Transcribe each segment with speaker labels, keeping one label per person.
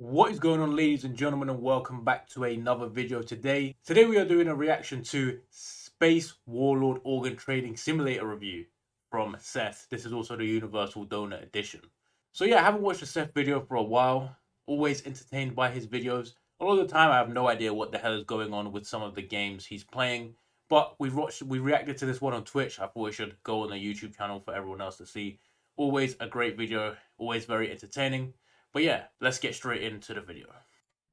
Speaker 1: What is going on, ladies and gentlemen, and welcome back to another video today. Today we are doing a reaction to Space Warlord Organ Trading Simulator review from Seth. This is also the Universal Donor Edition. So yeah, I haven't watched a Seth video for a while. Always entertained by his videos. A lot of the time I have no idea what the hell is going on with some of the games he's playing. But we reacted to this one on Twitch. I thought we should go on the YouTube channel for everyone else to see. Always a great video, always very entertaining. But yeah, let's get straight into the video.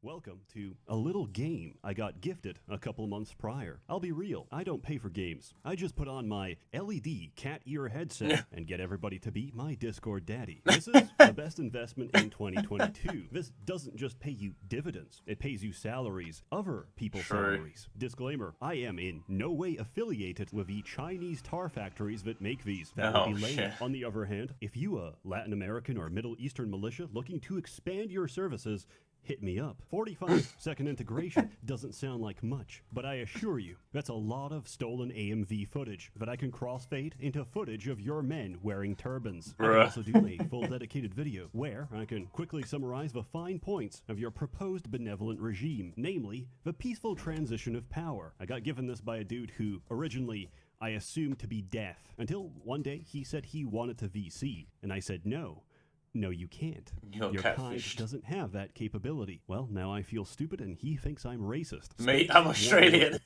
Speaker 2: Welcome to a little game I got gifted a couple months prior. I'll be real, I don't pay for games. I just put on my LED cat ear headset and get everybody to be my Discord daddy. This is the best investment in 2022. This doesn't just pay you dividends, it pays you salaries, other people's salaries. Disclaimer, I am in no way affiliated with the Chinese tar factories that make these. That would be lame. On the other hand, if you a Latin American or Middle Eastern militia looking to expand your services, hit me up. 45-second integration doesn't sound like much, but I assure you, that's a lot of stolen AMV footage that I can crossfade into footage of your men wearing turbans. I can also do a full dedicated video where I can quickly summarize the fine points of your proposed benevolent regime, namely, the peaceful transition of power. I got given this by a dude who originally I assumed to be deaf, until one day he said he wanted to VC, and I said no. No, you can't. Your kind doesn't have that capability. Well, now I feel stupid and he thinks I'm racist.
Speaker 1: Mate, I'm Australian.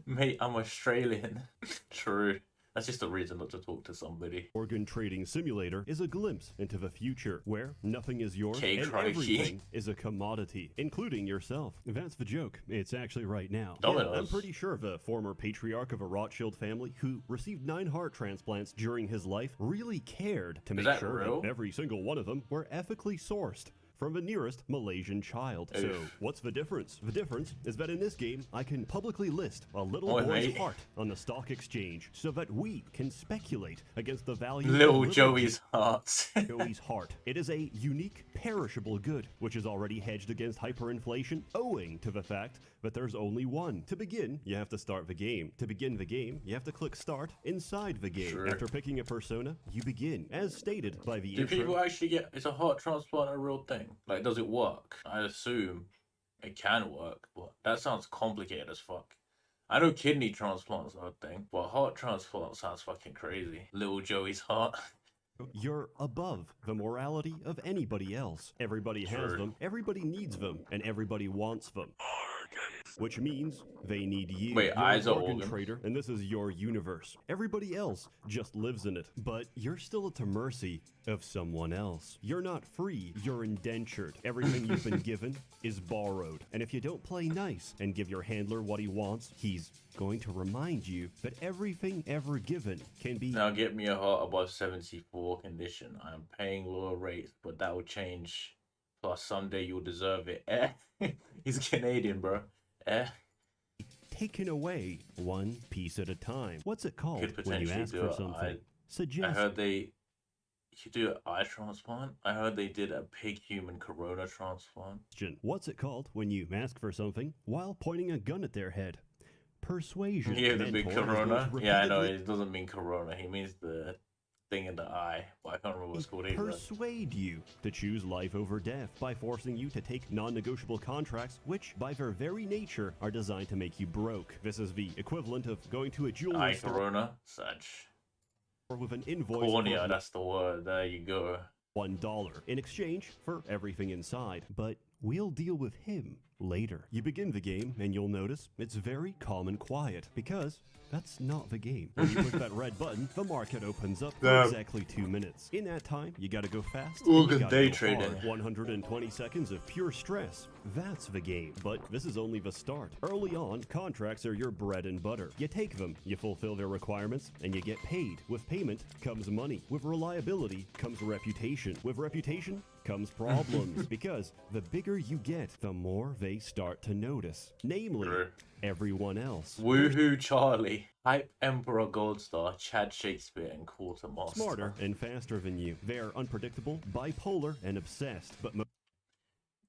Speaker 1: Mate, I'm Australian. True. That's just a reason not to talk to somebody.
Speaker 2: Organ Trading Simulator is a glimpse into the future, where nothing is yours and everything is a commodity, including yourself. That's the joke. It's actually right now. Yeah, I'm pretty sure the former patriarch of a Rothschild family who received 9 heart transplants during his life really cared to make sure that every single one of them were ethically sourced from the nearest Malaysian child. Oof. So, what's the difference? The difference is that in this game, I can publicly list a little boy's heart on the stock exchange so that we can speculate against the value of
Speaker 1: little Joey's heart.
Speaker 2: Joey's heart. It is a unique, perishable good, which is already hedged against hyperinflation, owing to the fact that there's only one. To begin, you have to start the game. To begin the game, you have to click start inside the game. Sure. After picking a persona, you begin. As stated by the intro.
Speaker 1: Do people actually get, is a heart transplant a real thing? Like, does it work? I assume it can work, but that sounds complicated as fuck. I know kidney transplants are a thing, but heart transplant sounds fucking crazy. Little Joey's heart.
Speaker 2: You're above the morality of anybody else. Everybody has them, everybody needs them, and everybody wants them. Which means they need you.
Speaker 1: Wait,
Speaker 2: you're an organ trader, and this is your universe. Everybody else just lives in it, but you're still at the mercy of someone else. You're not free, you're indentured. Everything you've been given is borrowed. And if you don't play nice and give your handler what he wants, he's going to remind you that everything ever given can be...
Speaker 1: Now get me a heart above 74 condition. I am paying lower rates, but that will change. Plus someday you'll deserve it. He's Canadian, bro.
Speaker 2: Taken away one piece at a time. What's it called when you ask for something?
Speaker 1: I heard you do an eye transplant. I heard they did a pig human corona transplant.
Speaker 2: What's it called when you ask for something while pointing a gun at their head? Persuasion.
Speaker 1: Yeah, the big corona. Yeah, I know. It doesn't mean corona. He means the thing in the eye, but I can't remember what it's called either.
Speaker 2: Persuade you to choose life over death by forcing you to take non-negotiable contracts, which by their very nature are designed to make you broke. This is the equivalent of going to a jewelry store.
Speaker 1: Corona, such.
Speaker 2: Or with an invoice.
Speaker 1: Cornea, that's the word. There you go.
Speaker 2: $1 in exchange for everything inside, but we'll deal with him later. You begin the game and you'll notice it's very calm and quiet because that's not the game. When you push that red button, the market opens up for exactly 2 minutes. In that time, you gotta go fast.
Speaker 1: Day trading.
Speaker 2: 120 seconds of pure stress. That's the game. But this is only the start. Early on, contracts are your bread and butter. You take them, you fulfill their requirements, and you get paid. With payment comes money. With reliability comes reputation. With reputation comes problems. Because the bigger you get, the more they start to notice. Namely, everyone else.
Speaker 1: Woohoo Charlie, Hype Emperor Goldstar, Chad Shakespeare, and Quartermaster.
Speaker 2: Smarter and faster than you. They're unpredictable, bipolar, and obsessed. But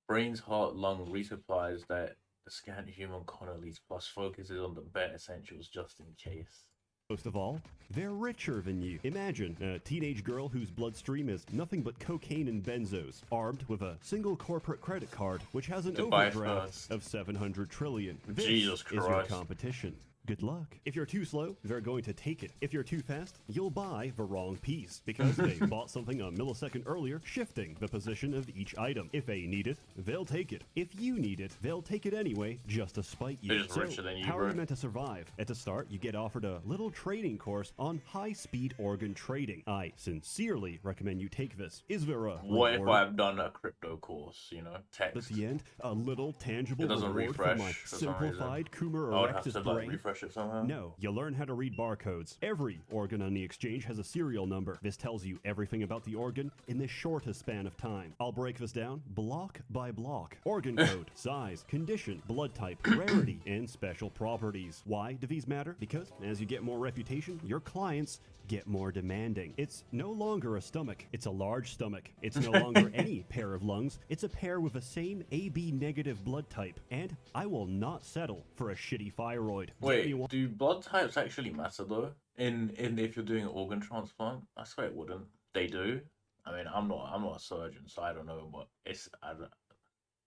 Speaker 1: brain's heart lung resupplies that the scant human Connolly's plus focuses on the bare essentials just in case.
Speaker 2: Most of all, they're richer than you. Imagine a teenage girl whose bloodstream is nothing but cocaine and benzos, armed with a single corporate credit card which has an overdraft of 700 trillion. This
Speaker 1: Jesus
Speaker 2: is your
Speaker 1: Christ.
Speaker 2: competition. Good luck. If you're too slow, they're going to take it. If you're too fast, you'll buy the wrong piece because they bought something a millisecond earlier, shifting the position of each item. If they need it, they'll take it. If you need it, they'll take it anyway just to spite you.
Speaker 1: They're just richer than you,
Speaker 2: how
Speaker 1: bro.
Speaker 2: are you meant to survive? At the start, you get offered a little training course on high-speed organ trading. I sincerely recommend you take this. Is there a
Speaker 1: What if
Speaker 2: reward?
Speaker 1: I've done a crypto course, you know, text?
Speaker 2: At the end, a little tangible
Speaker 1: It doesn't
Speaker 2: reward
Speaker 1: refresh
Speaker 2: for my
Speaker 1: for some
Speaker 2: simplified Coomer
Speaker 1: I would have
Speaker 2: erectus
Speaker 1: to like
Speaker 2: brain?
Speaker 1: refresh it somehow.
Speaker 2: No, you learn how to read barcodes. Every organ on the exchange has a serial number. This tells you everything about the organ in the shortest span of time. I'll break this down block by block. Organ code, size, condition, blood type, rarity, and special properties. Why do these matter? Because as you get more reputation, your clients get more demanding. It's no longer a stomach, it's a large stomach. It's no longer any pair of lungs, it's a pair with the same AB negative blood type. And I will not settle for a shitty thyroid.
Speaker 1: Wait, do blood types actually matter though? In if you're doing an organ transplant? I swear it wouldn't. They do. I mean, I'm not a surgeon, so I don't know, but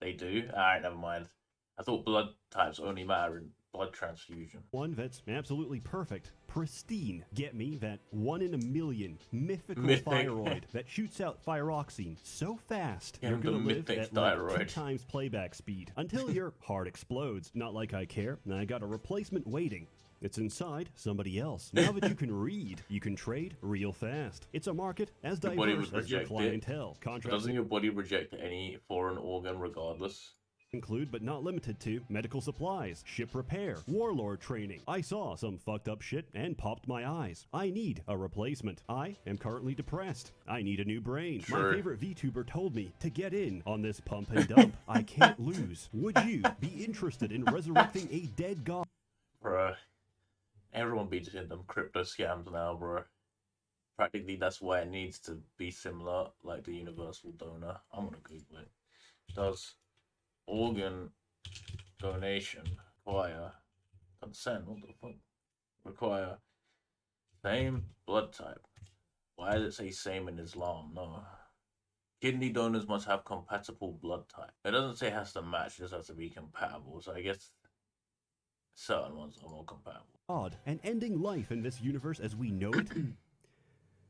Speaker 1: they do. Alright, never mind. I thought blood types only matter in blood transfusion.
Speaker 2: One that's absolutely perfect, pristine. Get me that 1 in a million mythical thyroid that shoots out thyroxine so fast you're gonna live at like 2 times playback speed until your heart explodes. Not like I care. I got a replacement waiting. It's inside somebody else. Now that you can read, you can trade real fast. It's a market as diverse as your clientele.
Speaker 1: Doesn't your body reject any foreign organ regardless?
Speaker 2: Include but not limited to medical supplies, ship repair, warlord training. I saw some fucked up shit and popped my eyes. I need a replacement. I am currently depressed. I need a new brain.
Speaker 1: Sure.
Speaker 2: My favorite VTuber told me to get in on this pump and dump. I can't lose. Would you be interested in resurrecting a dead god?
Speaker 1: Bruh. Everyone be doing them crypto scams now, bro. Practically, that's why it needs to be similar, like the universal donor. I'm gonna Google it. Does organ donation require consent? What the fuck? Require same blood type. Why does it say same in Islam? No. Kidney donors must have compatible blood type. It doesn't say it has to match, it just has to be compatible. So I guess certain ones are more compatible.
Speaker 2: Odd and ending life in this universe as we know it.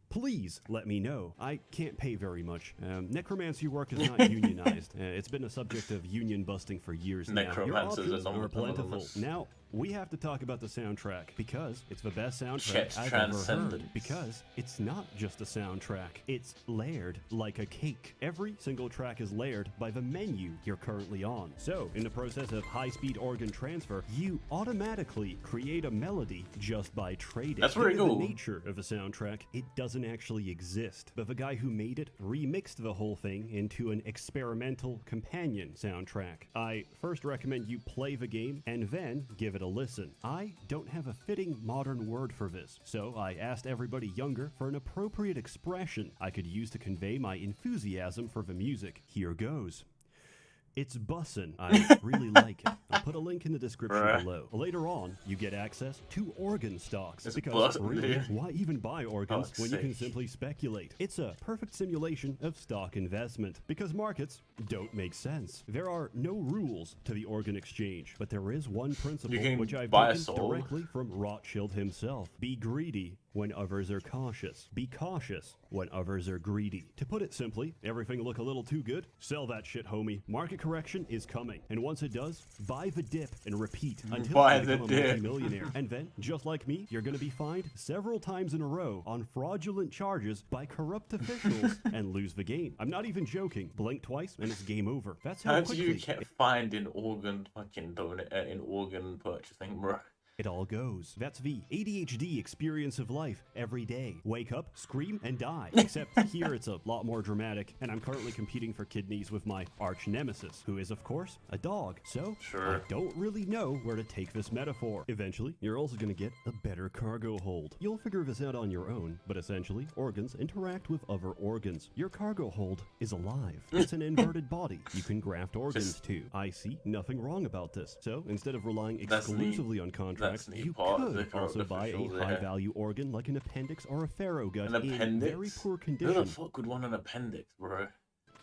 Speaker 2: Please let me know. I can't pay very much. Necromancy work is not unionized. It's been a subject of union busting for years now. Your options are plentiful. Now, we have to talk about the soundtrack because it's the best soundtrack I've ever heard. Because it's not just a soundtrack. It's layered like a cake. Every single track is layered by the menu you're currently on. So, in the process of high-speed organ transfer, you automatically create a melody just by trading.
Speaker 1: That's very cool.
Speaker 2: The nature of a soundtrack, it doesn't actually exist. But the guy who made it remixed the whole thing into an experimental companion soundtrack. I first recommend you play the game and then give it a listen. I don't have a fitting modern word for this, so I asked everybody younger for an appropriate expression I could use to convey my enthusiasm for the music. Here goes. It's bussin'. I really like it. I'll put a link in the description below. Later on, you get access to organ stocks.
Speaker 1: It's
Speaker 2: because really, why even buy organs when you can simply speculate? It's a perfect simulation of stock investment because markets don't make sense. There are no rules to the organ exchange, but there is one principle which I've taken directly from Rothschild himself. Be greedy when others are cautious. Be cautious when others are greedy. To put it simply, everything look a little too good? Sell that shit, homie. Market correction is coming. And once it does, buy the dip and repeat until you become a multi-millionaire. And then, just like me, you're gonna be fined several times in a row on fraudulent charges by corrupt officials and lose the game. I'm not even joking. Blink twice and it's game over. That's how quickly
Speaker 1: you get fined in organ fucking donate in organ purchasing, bro.
Speaker 2: It all goes. That's the ADHD experience of life every day. Wake up, scream, and die. Except here it's a lot more dramatic, and I'm currently competing for kidneys with my arch nemesis, who is, of course, a dog. So, I don't really know where to take this metaphor. Eventually, you're also going to get a better cargo hold. You'll figure this out on your own, but essentially, organs interact with other organs. Your cargo hold is alive. It's an inverted body you can graft organs to. I see nothing wrong about this. So, instead of relying exclusively on contracts, contracts,
Speaker 1: That's neat
Speaker 2: you
Speaker 1: part, the
Speaker 2: could also
Speaker 1: corrupt
Speaker 2: buy a
Speaker 1: officials, yeah.
Speaker 2: high-value organ like an appendix or a pharaoh gut
Speaker 1: An
Speaker 2: in
Speaker 1: appendix?
Speaker 2: very poor
Speaker 1: Who
Speaker 2: condition.
Speaker 1: the fuck would want an appendix, bro?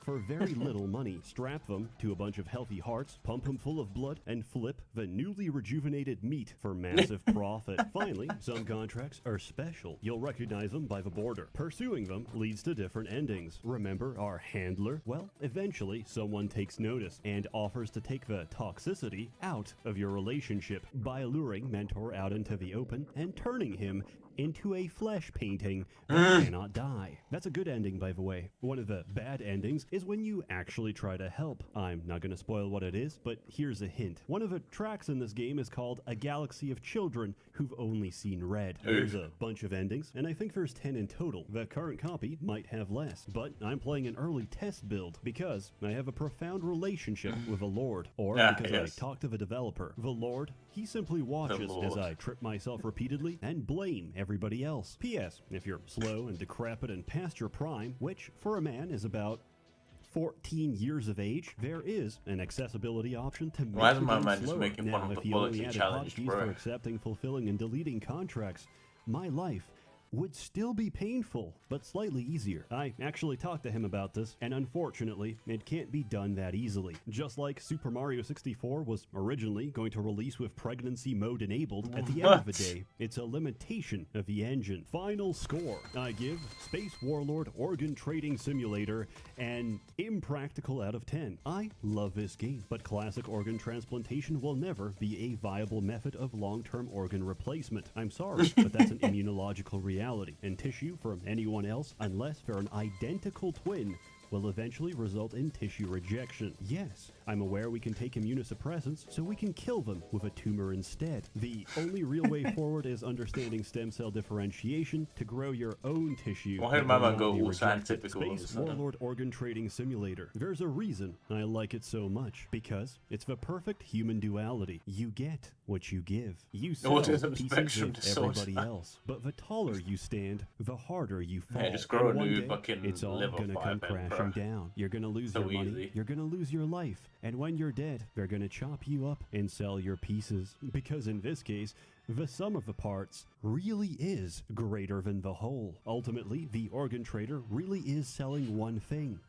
Speaker 2: For very little money, strap them to a bunch of healthy hearts, pump them full of blood, and flip the newly rejuvenated meat for massive profit. Finally, some contracts are special. You'll recognize them by the border. Pursuing them leads to different endings. Remember our handler? Well, eventually someone takes notice and offers to take the toxicity out of your relationship by luring Mentor out into the open and turning him into a flesh painting that cannot die. That's a good ending, by the way. One of the bad endings is when you actually try to help. I'm not going to spoil what it is, but here's a hint. One of the tracks in this game is called A Galaxy of Children Who've Only Seen Red. There's a bunch of endings, and I think there's 10 in total. The current copy might have less, but I'm playing an early test build because I have a profound relationship with the Lord, or because I talked to the developer. The Lord, he simply watches as I trip myself repeatedly and blame everybody else. P.S. If you're slow and decrepit and past your prime, which for a man is about 14 years of age, there is an accessibility option to make the game slower. Now, if you only added hotkeys for accepting, fulfilling, and deleting contracts, my life would still be painful, but slightly easier. I actually talked to him about this, and unfortunately, it can't be done that easily. Just like Super Mario 64 was originally going to release with pregnancy mode enabled, at the end of the day, it's a limitation of the engine. Final score. I give Space Warlord Organ Trading Simulator an impractical out of 10. I love this game, but classic organ transplantation will never be a viable method of long-term organ replacement. I'm sorry, but that's an immunological reality. And tissue from anyone else, unless they're an identical twin, will eventually result in tissue rejection. Yes, I'm aware we can take immunosuppressants, so we can kill them with a tumor instead. The only real way forward is understanding stem cell differentiation to grow your own tissue.
Speaker 1: Why did Mama go all scientific?
Speaker 2: Space Warlord Organ Trading Simulator. There's a reason I like it so much, because it's the perfect human duality. You get what you give. You sell pieces of everybody else, but the taller you stand, the harder you fall.
Speaker 1: Yeah, just grow a
Speaker 2: one
Speaker 1: new
Speaker 2: day,
Speaker 1: fucking
Speaker 2: it's all gonna come crashing down. You're gonna lose your money. You're gonna lose your life. And when you're dead, they're gonna chop you up and sell your pieces. Because in this case, the sum of the parts really is greater than the whole. Ultimately, the organ trader really is selling one thing: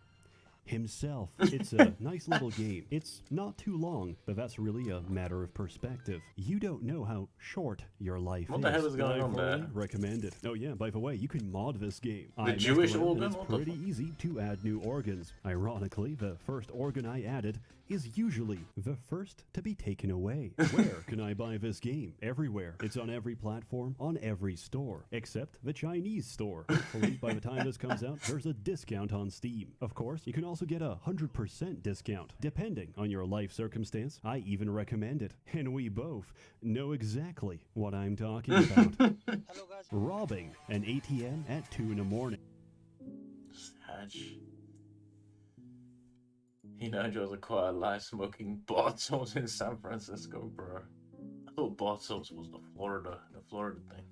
Speaker 2: himself. It's a nice little game. It's not too long, but that's really a matter of perspective. You don't know how short your life is.
Speaker 1: What the hell is going on there?
Speaker 2: Recommend it. Oh yeah, by the way, you can mod this game.
Speaker 1: The Jewish organ?
Speaker 2: It's pretty easy to add new organs. Ironically, the first organ I added is usually the first to be taken away. Where can I buy this game? Everywhere. It's on every platform, on every store, except the Chinese store. Hopefully, by the time this comes out, there's a discount on Steam. Of course, you can also get a 100% discount, depending on your life circumstance. I even recommend it, and we both know exactly what I'm talking about. Robbing an ATM at 2 in the morning.
Speaker 1: Sag. He now enjoys a quiet life smoking bottles in San Francisco, bro. I thought bottles was the Florida thing.